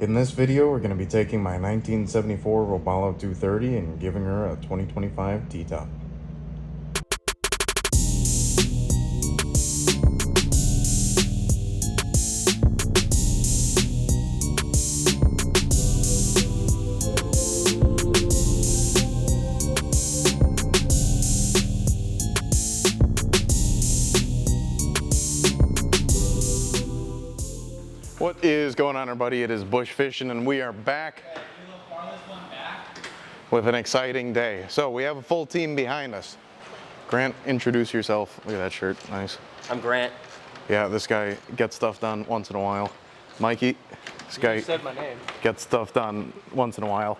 In this video, we're going to be taking my 1974 Robalo 230 and giving her a 2025 T-top. What is going on, everybody? It is Bush Fishing, and we are back with an exciting day. So we have a full team behind us. Grant, introduce yourself. Look at that shirt, nice. I'm Grant. Yeah, this guy gets stuff done once in a while. Mikey, this guy said my name. gets stuff done once in a while.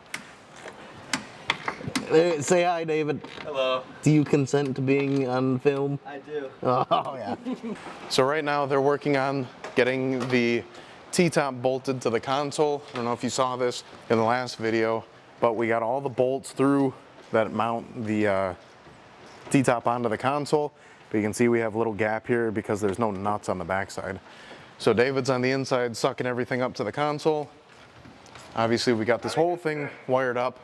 Say hi, David. Hello. Do you consent to being on film? I do. Oh, yeah. So right now they're working on getting the T-top bolted to the console. I don't know if you saw this in the last video, but we got all the bolts through that mount the T-top onto the console. But you can see we have a little gap here because there's no nuts on the backside. So David's on the inside sucking everything up to the console. Obviously we got this whole thing wired up.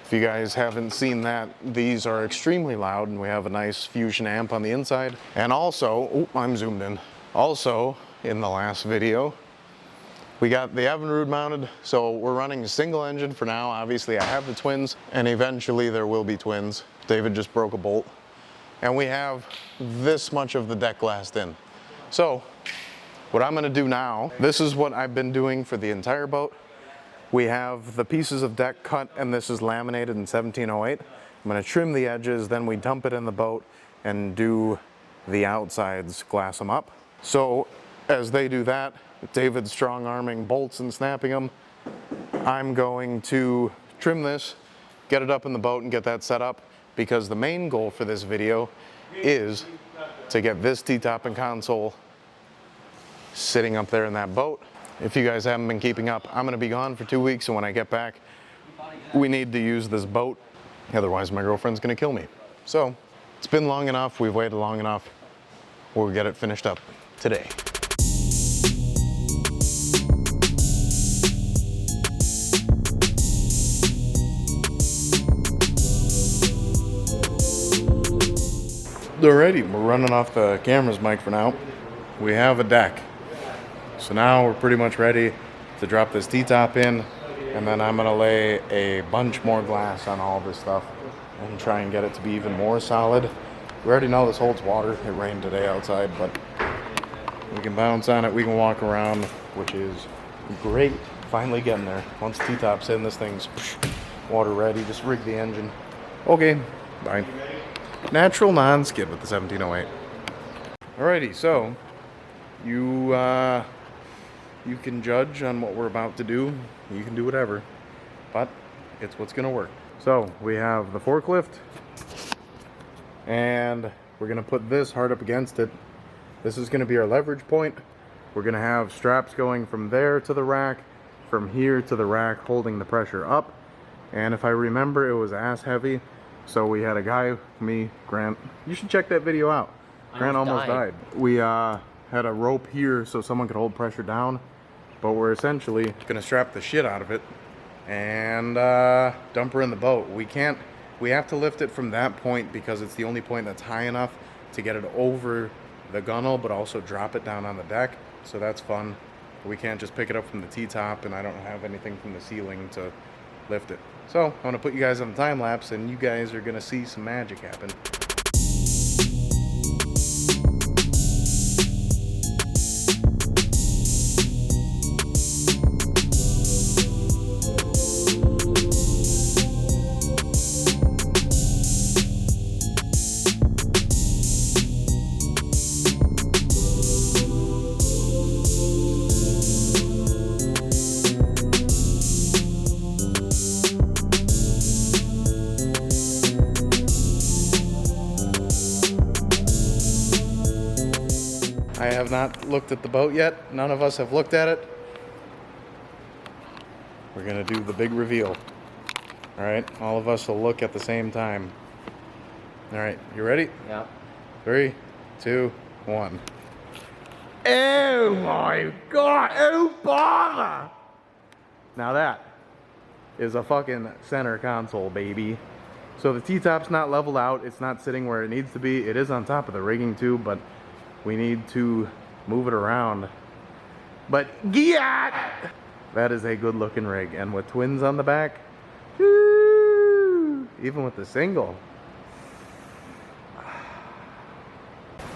If you guys haven't seen that, these are extremely loud, and we have a nice Fusion amp on the inside. And also, oh, I'm zoomed in. Also, in the last video, we got the Evinrude mounted, so we're running a single engine for now. Obviously I have the twins, and eventually there will be twins. David just broke a bolt. And we have this much of the deck glassed in. So, what I'm gonna do now, this is what I've been doing for the entire boat. We have the pieces of deck cut, and this is laminated in 1708. I'm gonna trim the edges, then we dump it in the boat and do the outsides, glass them up. So as they do that, David's strong arming bolts and snapping them. I'm going to trim this, get it up in the boat and get that set up, because the main goal for this video is to get this T-top and console sitting up there in that boat. If you guys haven't been keeping up, I'm gonna be gone for 2 weeks, and when I get back, we need to use this boat. Otherwise, my girlfriend's gonna kill me. So, it's been long enough, we've waited long enough. We'll get it finished up today. Alrighty, we're running off the camera's mic for now. We have a deck. So now we're pretty much ready to drop this T-top in, and then I'm gonna lay a bunch more glass on all this stuff and try and get it to be even more solid. We already know this holds water. It rained today outside, but we can bounce on it, we can walk around, which is great. Finally getting there. Once T-top's in, this thing's water ready. Just rig the engine. Okay, bye. Natural non-skid with the 1708. Alrighty, so you can judge on what we're about to do. You can do whatever, but it's what's gonna work. So we have the forklift, and we're gonna put this hard up against it. This is gonna be our leverage point. We're gonna have straps going from there to the rack, from here to the rack, holding the pressure up. And if I remember, it was ass heavy. So we had a guy, me, Grant. You should check that video out. Grant almost died. We had a rope here so someone could hold pressure down, but we're essentially gonna strap the shit out of it and dump her in the boat. We have to lift it from that point because it's the only point that's high enough to get it over the gunnel, but also drop it down on the deck. So that's fun. We can't just pick it up from the T-top, and I don't have anything from the ceiling to lift it. So I'm gonna put you guys on the time lapse, and you guys are gonna see some magic happen. I have not looked at the boat yet. None of us have looked at it. We're gonna do the big reveal. All right, all of us will look at the same time. All right, you ready? Yeah. 3, 2, 1. Oh my God! Oh bother! Now that is a fucking center console, baby. So the T-top's not leveled out. It's not sitting where it needs to be. It is on top of the rigging too, but we need to move it around. But yeah, that is a good looking rig. And with twins on the back, woo, even with the single.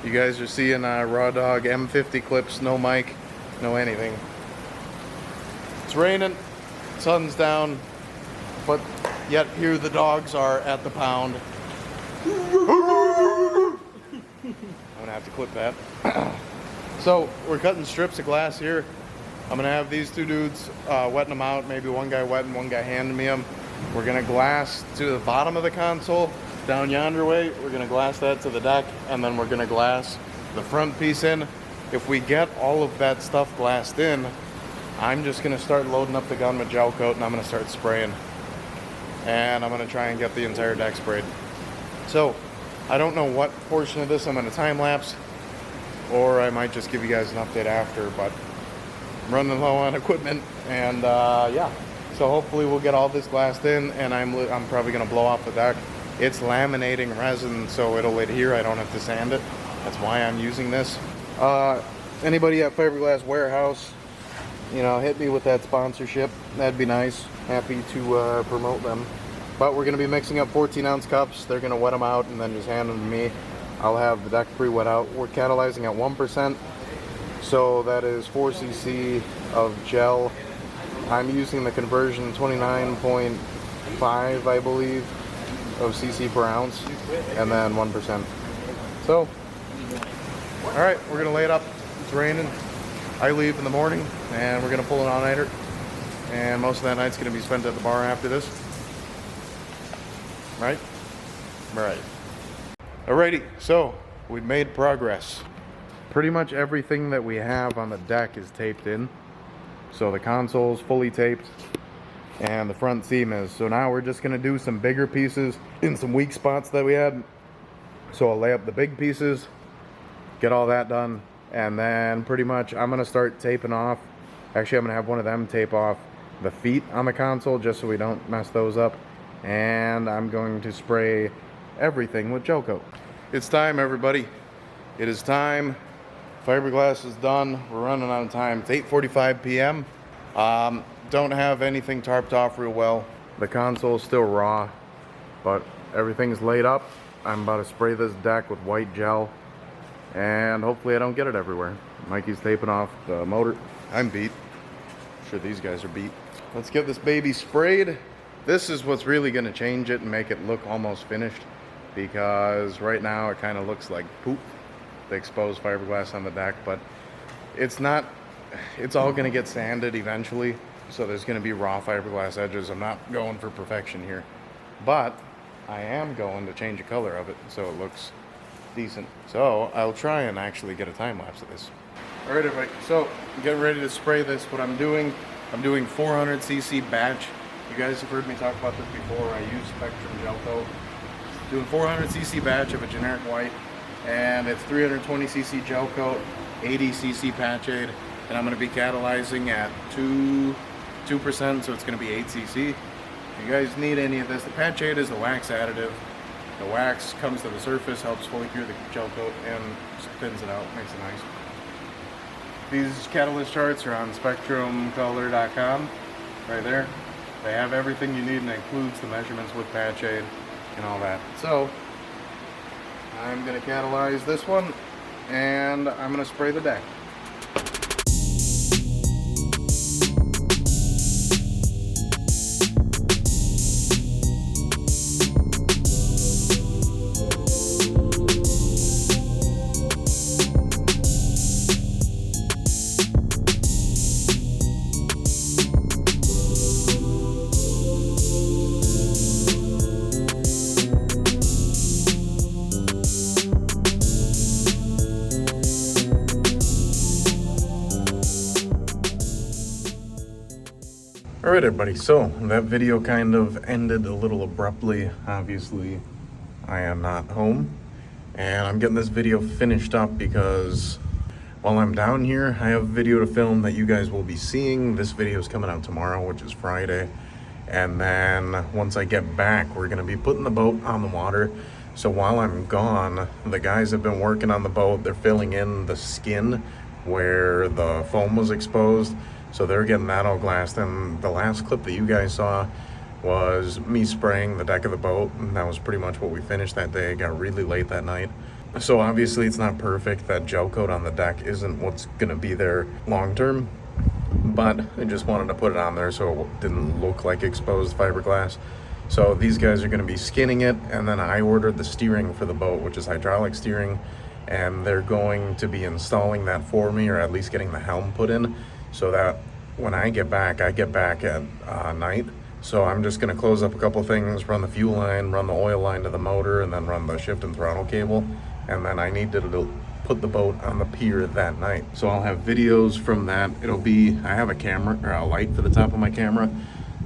You guys are seeing Raw Dog M50 clips, no mic, no anything. It's raining, sun's down, but yet here the dogs are at the pound. I'm gonna have to clip that. So we're cutting strips of glass here. I'm gonna have these two dudes wetting them out, maybe one guy wetting, one guy handing me them. We're gonna glass to the bottom of the console, down yonder way. We're gonna glass that to the deck, and then we're gonna glass the front piece in. If we get all of that stuff glassed in, I'm just gonna start loading up the gun with gel coat, and I'm gonna start spraying. And I'm gonna try and get the entire deck sprayed. So I don't know what portion of this I'm gonna time lapse, or I might just give you guys an update after, but I'm running low on equipment, and yeah. So hopefully we'll get all this glassed in, and I'm probably gonna blow off the deck. It's laminating resin, so it'll adhere. I don't have to sand it. That's why I'm using this. Anybody at Fiberglass Warehouse, you know, hit me with that sponsorship. That'd be nice. Happy to promote them. But we're gonna be mixing up 14-ounce cups. They're gonna wet them out and then just hand them to me. I'll have the deck pre-wet out. We're catalyzing at 1%, so that is 4 cc of gel. I'm using the conversion 29.5, I believe, of cc per ounce, and then 1%. So, all right, we're gonna lay it up. It's raining. I leave in the morning, and we're gonna pull an all-nighter, and most of that night's gonna be spent at the bar after this. Right? Right. Alrighty, so we've made progress. Pretty much everything that we have on the deck is taped in. So the console's fully taped, and the front seam is. So now we're just gonna do some bigger pieces in some weak spots that we had. So I'll lay up the big pieces, get all that done, and then pretty much I'm gonna start taping off. Actually, I'm gonna have one of them tape off the feet on the console just so we don't mess those up. And I'm going to spray everything with gel coat. It's time, everybody. It is time. Fiberglass is done. We're running out of time. It's 8:45 p.m. Don't have anything tarped off real well. The console is still raw, but everything's laid up. I'm about to spray this deck with white gel, and hopefully I don't get it everywhere. Mikey's taping off the motor. I'm beat. I'm sure these guys are beat. Let's get this baby sprayed. This is what's really going to change it and make it look almost finished, because right now it kind of looks like poop, the exposed fiberglass on the deck, but it's not. It's all going to get sanded eventually, so there's going to be raw fiberglass edges. I'm not going for perfection here, but I am going to change the color of it so it looks decent. So I'll try and actually get a time lapse of this. All right, everybody, so I'm getting ready to spray this. What I'm doing 400 cc batch. You guys have heard me talk about this before. I use Spectrum gel coat. Doing 400 cc batch of a generic white, and it's 320 cc gel coat, 80 cc patch aid, and I'm going to be catalyzing at 2%, so it's going to be 8 cc. If you guys need any of this, the patch aid is a wax additive. The wax comes to the surface, helps fully cure the gel coat, and thins it out, makes it nice. These catalyst charts are on spectrumcolor.com, right there. They have everything you need, and it includes the measurements with patch aid and all that. So I'm going to catalyze this one, and I'm going to spray the deck. Alright, everybody, so that video kind of ended a little abruptly. Obviously, I am not home, and I'm getting this video finished up because while I'm down here, I have a video to film that you guys will be seeing. This video is coming out tomorrow, which is Friday. And then once I get back, we're gonna be putting the boat on the water. So while I'm gone, the guys have been working on the boat. They're filling in the skin where the foam was exposed. So they're getting that all glassed. And the last clip that you guys saw was me spraying the deck of the boat. And that was pretty much what we finished that day. It got really late that night. So obviously it's not perfect. That gel coat on the deck isn't what's gonna be there long term, but I just wanted to put it on there so it didn't look like exposed fiberglass. So these guys are gonna be skinning it, and then I ordered the steering for the boat, which is hydraulic steering, and they're going to be installing that for me, or at least getting the helm put in, so that when I get back at night. So I'm just gonna close up a couple things, run the fuel line, run the oil line to the motor, and then run the shift and throttle cable. And then I need to put the boat on the pier that night. So I'll have videos from that. I have a camera, or a light for the top of my camera.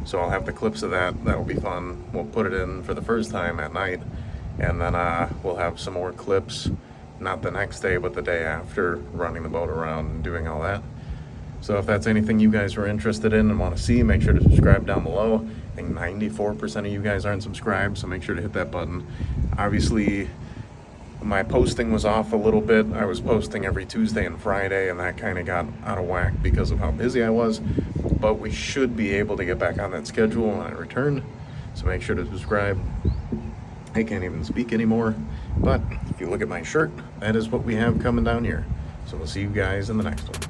So I'll have the clips of that. That'll be fun. We'll put it in for the first time at night. And then we'll have some more clips, not the next day, but the day after, running the boat around and doing all that. So if that's anything you guys are interested in and want to see, make sure to subscribe down below. I think 94% of you guys aren't subscribed, so make sure to hit that button. Obviously, my posting was off a little bit. I was posting every Tuesday and Friday, and that kind of got out of whack because of how busy I was. But we should be able to get back on that schedule when I return. So make sure to subscribe. I can't even speak anymore. But if you look at my shirt, that is what we have coming down here. So we'll see you guys in the next one.